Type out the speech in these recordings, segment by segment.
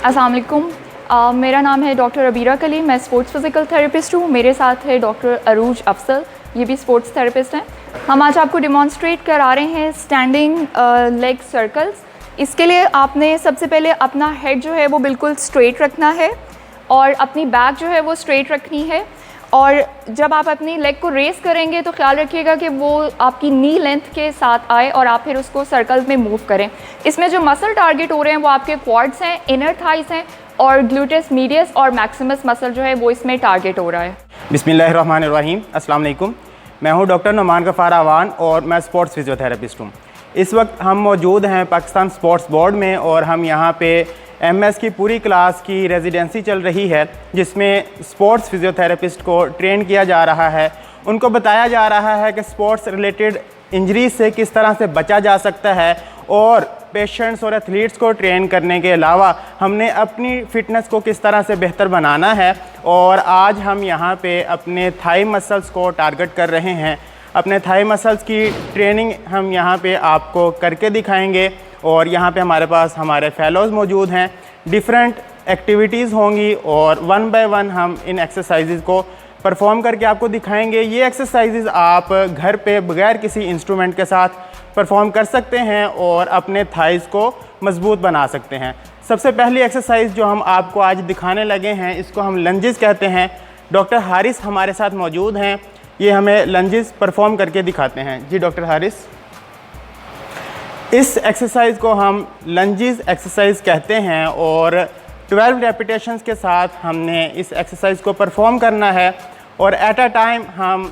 अस्सलाम वालेकुम। मेरा नाम है डॉक्टर अबीरा कली, मैं स्पोर्ट्स फिज़िकल थेरेपिस्ट हूँ। मेरे साथ है डॉक्टर अरूज अफसल, ये भी स्पोर्ट्स थेरेपिस्ट हैं। हम आज आपको डिमॉन्स्ट्रेट करा रहे हैं स्टैंडिंग लेग सर्कल्स। इसके लिए आपने सबसे पहले अपना हेड जो है वो बिल्कुल स्ट्रेट रखना है और अपनी बैक जो है वो स्ट्रेट रखनी है। और जब आप अपनी लेग को रेस करेंगे तो ख्याल रखिएगा कि वो आपकी नी लेंथ के साथ आए और आप फिर उसको सर्कल में मूव करें। इसमें जो मसल टारगेट हो रहे हैं वो आपके क्वाड्स हैं, इनर थाइस हैं और ग्लूटेस मीडियस और मैक्सिमस मसल जो है वो इसमें टारगेट हो रहा है। बिस्मिल्लाहिर्रहमानिर्रहीम। अस्सलाम वालेकुम। मैं हूं डॉक्टर नुमान गफ़ार आवान और मैं स्पोर्ट्स फिजियोथेरेपिस्ट हूं। इस वक्त हम मौजूद हैं पाकिस्तान स्पोर्ट्स बोर्ड में और हम यहां पे एमएस की पूरी क्लास की रेजिडेंसी चल रही है जिसमें स्पोर्ट्स फिजियोथेरेपिस्ट को ट्रेन किया जा रहा है। उनको बताया जा रहा है कि स्पोर्ट्स रिलेटेड इंजरी से किस तरह से बचा जा सकता है और पेशेंट्स और एथलीट्स को ट्रेन करने के अलावा हमने अपनी फ़िटनेस को किस तरह से बेहतर बनाना है। और आज हम यहाँ पे अपने थाई मसल्स को टारगेट कर रहे हैं। अपने थाई मसल्स की ट्रेनिंग हम यहाँ पे आपको करके दिखाएंगे और यहाँ पे हमारे पास हमारे फेलोज़ मौजूद हैं। डिफरेंट एक्टिविटीज़ होंगी और वन बाय वन हम इन एक्सरसाइजेज़ को परफॉर्म करके आपको दिखाएंगे। ये एक्सरसाइजेज़ आप घर पे बगैर किसी इंस्ट्रूमेंट के साथ परफॉर्म कर सकते हैं और अपने थाइज़ को मजबूत बना सकते हैं। सबसे पहली एक्सरसाइज जो हम आपको आज दिखाने लगे हैं इसको हम लंजेस कहते हैं। डॉक्टर हारिस हमारे साथ मौजूद हैं, ये हमें लंजेस परफॉर्म करके दिखाते हैं। जी डॉक्टर हारिस, इस एक्सरसाइज को हम लंजेस एक्सरसाइज कहते हैं और 12 रेपिटेशंस के साथ हमने इस एक्सरसाइज को परफॉर्म करना है और एट अ टाइम हम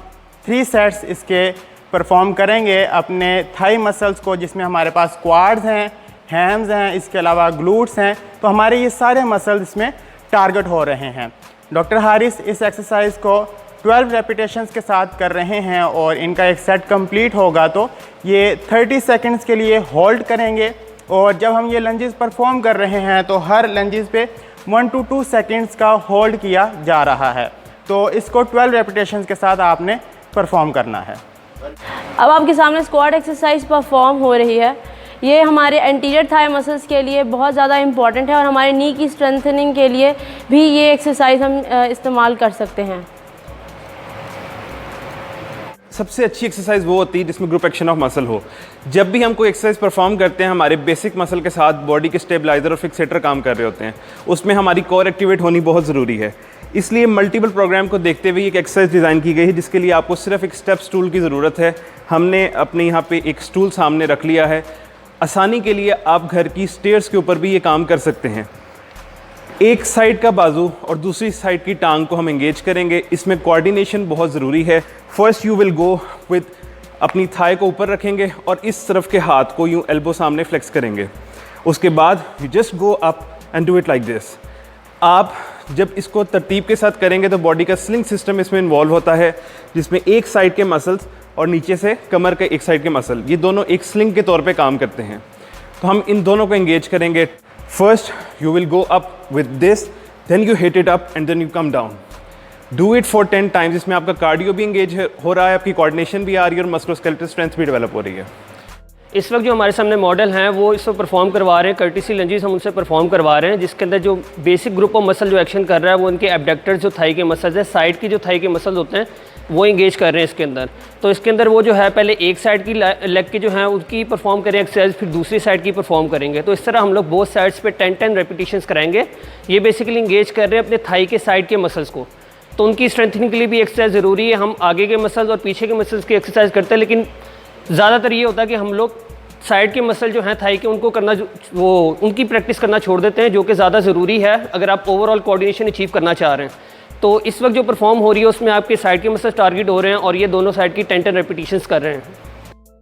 3 सेट्स इसके परफॉर्म करेंगे अपने थाई मसल्स को, जिसमें हमारे पास क्वाड्स हैं, हैम्स हैं, इसके अलावा ग्लूट्स हैं। तो हमारे ये सारे मसल्स इसमें टारगेट हो रहे हैं। डॉक्टर हारिस इस एक्सरसाइज को 12 रेपिटेशंस के साथ कर रहे हैं और इनका एक सेट कंप्लीट होगा तो ये 30 सेकंड्स के लिए होल्ड करेंगे। और जब हम ये लंजेस परफॉर्म कर रहे हैं तो हर लंजेस पे 1 to 2 सेकंड्स का होल्ड किया जा रहा है। तो इसको 12 रेपिटेशंस के साथ आपने परफॉर्म करना है। अब आपके सामने स्क्वाट एक्सरसाइज परफॉर्म हो रही है। ये हमारे एंटीरियर थाई मसल्स के लिए बहुत ज़्यादा इम्पॉर्टेंट है और हमारे नी की स्ट्रेंथनिंग के लिए भी ये एक्सरसाइज हम इस्तेमाल कर सकते हैं। सबसे अच्छी एक्सरसाइज वो होती है जिसमें ग्रुप एक्शन ऑफ मसल हो। जब भी हम कोई एक्सरसाइज परफॉर्म करते हैं हमारे बेसिक मसल के साथ बॉडी के स्टेबलाइजर और फिक्सेटर काम कर रहे होते हैं, उसमें हमारी कोर एक्टिवेट होनी बहुत ज़रूरी है। इसलिए मल्टीपल प्रोग्राम को देखते हुए एक एक्सरसाइज डिज़ाइन की गई है जिसके लिए आपको सिर्फ एक स्टेप स्टूल की ज़रूरत है। हमने अपने यहाँ पे एक स्टूल सामने रख लिया है। आसानी के लिए आप घर की स्टेयर्स के ऊपर भी ये काम कर सकते हैं। एक साइड का बाजू और दूसरी साइड की टांग को हम एंगेज करेंगे। इसमें कोऑर्डिनेशन बहुत ज़रूरी है। First you will go with अपनी थाई को ऊपर रखेंगे और इस तरफ के हाथ को यूँ एल्बो सामने फ्लेक्स करेंगे। उसके बाद you just go up and do it like this. आप जब इसको तरतीब के साथ करेंगे तो बॉडी का स्लिंग सिस्टम इसमें इन्वॉल्व होता है जिसमें एक साइड के मसल्स और नीचे से कमर के एक साइड के मसल, ये दोनों एक स्लिंग के तौर पे काम करते हैं। तो हम इन दोनों को एंगेज करेंगे। First you will go up with this, then you hit it up and then you come down. Do it for 10 times. इसमें आपका कार्डियो भी एंगेज हो रहा है, आपकी कोऑर्डिनेशन भी आ रही है और मस्कुलोस्केलेटल स्ट्रेंथ भी डेवलप हो रही है। इस वक्त जो हमारे सामने मॉडल हैं वो इसको परफॉर्म करवा रहे हैं। कर्टिसी लंजेस हम उनसे परफॉर्म करवा रहे हैं जिसके अंदर जो बेसिक ग्रुप ऑफ मसल जो एक्शन कर रहा है वो उनके एबडक्टर्स जो थाई के मसल्स है, साइड की जो थाई के मसल्स होते हैं वो इंगेज कर रहे हैं इसके अंदर। तो इसके अंदर वो जो है पहले एक साइड की लेग की जो है उनकी परफॉर्म करें एक्सरसाइज, फिर दूसरी साइड की परफॉर्म करेंगे। तो इस तरह हम लोग बोथ साइड्स पे 10-10 रेपिटेशंस कराएंगे। ये बेसिकली इंगेज कर रहे हैं अपने थाई के साइड के मसल्स को। तो उनकी स्ट्रेंथनिंग के लिए भी एक्सरसाइज ज़रूरी है। हम आगे के मसल्स और पीछे के मसल्स की एक्सरसाइज करते हैं, लेकिन ज़्यादातर ये होता है कि हम लोग साइड के मसल जो हैं थाई के उनको करना वो उनकी प्रैक्टिस करना छोड़ देते हैं, जो कि ज़्यादा ज़रूरी है अगर आप ओवरऑल कोऑर्डिनेशन अचीव करना चाह रहे हैं। तो इस वक्त जो परफॉर्म हो रही है उसमें आपके साइड के मसल टारगेट हो रहे हैं और ये दोनों साइड की 10-10 रेपिटेशंस कर रहे हैं।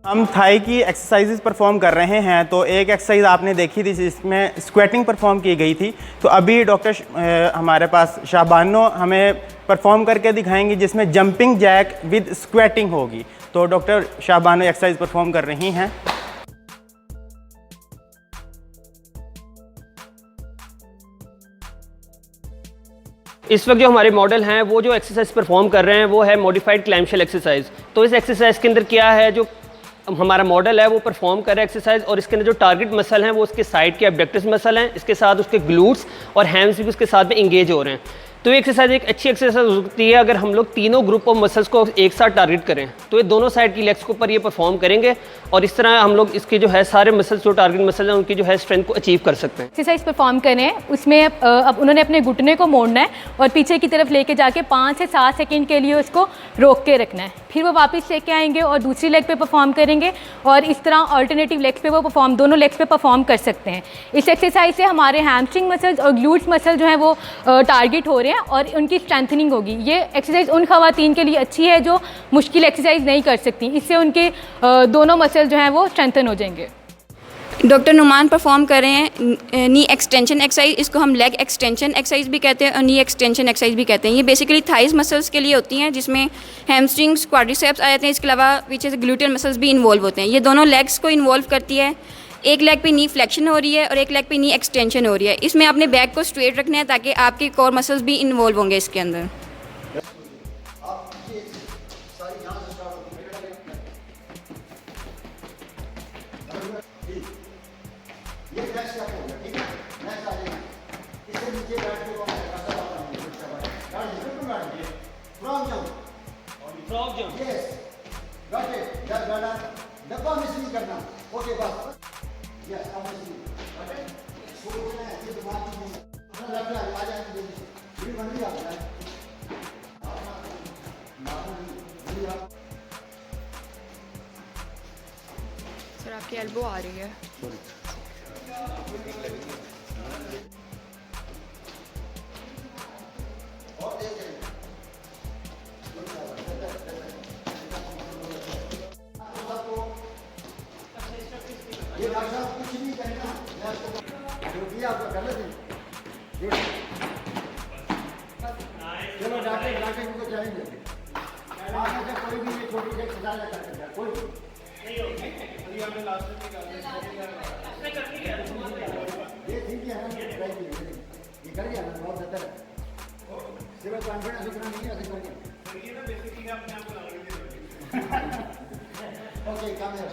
हम थाई की एक्सरसाइजेस परफॉर्म कर रहे हैं। तो एक एक्सरसाइज आपने देखी थी जिसमें स्क्वेटिंग परफॉर्म की गई थी। तो अभी डॉक्टर हमारे पास शाहबानो हमें परफॉर्म करके दिखाएंगी जिसमें जंपिंग जैक विद स्क्वेटिंग होगी। तो डॉक्टर शाहबानो एक्सरसाइज परफॉर्म कर रही हैं। इस वक्त जो हमारे मॉडल हैं वो जो एक्सरसाइज परफॉर्म कर रहे हैं वो है मॉडिफाइड क्लैम्पशेल एक्सरसाइज। तो इस एक्सरसाइज के अंदर क्या है, जो हमारा मॉडल है वो परफॉर्म कर रहा है एक्सरसाइज, और इसके अंदर जो टारगेट मसल हैं वो उसके साइड के एब्डक्टर्स मसल हैं, इसके साथ उसके ग्लूट्स और हैम्स भी उसके साथ में इंगेज हो रहे हैं। तो ये एक्सरसाइज एक अच्छी एक्सरसाइज हो सकती है अगर हम लोग तीनों ग्रुप ऑफ मसल्स को एक साथ टारगेट करें, तो ये दोनों साइड की लेग्स के ऊपर ये परफॉर्म करेंगे और इस तरह हम लोग इसके जो है सारे मसल्स जो टारगेट मसल हैं उनकी जो है स्ट्रेंथ को अचीव कर सकते हैं। एक्सरसाइज परफॉर्म करें हैं उसमें अब उन्होंने अपने घुटने को मोड़ना है और पीछे की तरफ लेके जाके 5 से 7 सेकंड के लिए उसको रोक के रखना है, फिर वो वापस लेके आएंगे और दूसरी लेग पे परफॉर्म करेंगे और इस तरह अल्टरनेटिव लेग्स पे वो परफॉर्म दोनों लेग्स पे परफॉर्म कर सकते हैं। इस एक्सरसाइज से हमारे हैमस्ट्रिंग मसल्स और ग्लूट्स मसल जो हैं वो टारगेट हो रहे हैं और उनकी स्ट्रेंथनिंग होगी। ये एक्सरसाइज उन खवातीन के लिए अच्छी है जो मुश्किल एक्सरसाइज नहीं कर सकती, इससे उनके दोनों मसल जो हैं वो स्ट्रेंथन हो जाएंगे। डॉक्टर नुमान परफॉर्म कर रहे हैं नी एक्सटेंशन एक्सरसाइज, इसको हम लेग एक्सटेंशन एक्सरसाइज भी कहते हैं और नी एक्सटेंशन एक्सरसाइज भी कहते हैं। ये बेसिकली थाइज मसल्स के लिए होती हैं जिसमें हैमस्ट्रिंग्स क्वाड्रिसेप्स आ जाते हैं, इसके अलावा पीछे से ग्लूटियल मसल्स भी इन्वॉल्व होते हैं। ये दोनों लेग्स को इन्वॉल्व करती है। एक लेग पे नी फ्लेक्शन हो रही है और एक लेग पे नी एक्सटेंशन हो रही है। इसमें आपने बैक को स्ट्रेट रखना है ताकि आपके कोर मसल्स भी इन्वॉल्व होंगे इसके अंदर। डब्बा मिस नहीं करना। ओके बस यस अब मिस नहीं सोचना है ये दिमाग में लग रहा है आ जाएंगे ये बन गया है। सर आपकी एल्बो आ रही है। ये डॉक्टर साहब कुछ नहीं करना, मैं आपको जो दिया आपको कर लेते हैं। चलो डॉक्टर इनको जाएंगे आगे से कोई भी ये छोटी सी एक्सरसाइज कर सकता है कोई अभी हमने लास्ट में ये ठीक है हम ट्राई करेंगे ये कर गया ना बहुत बेहतर है। सिर्फ कॉन्फिडेंस इतना नहीं है ऐसे करके ये ना बेसिकली अपने आप को लगा के ओके काम है।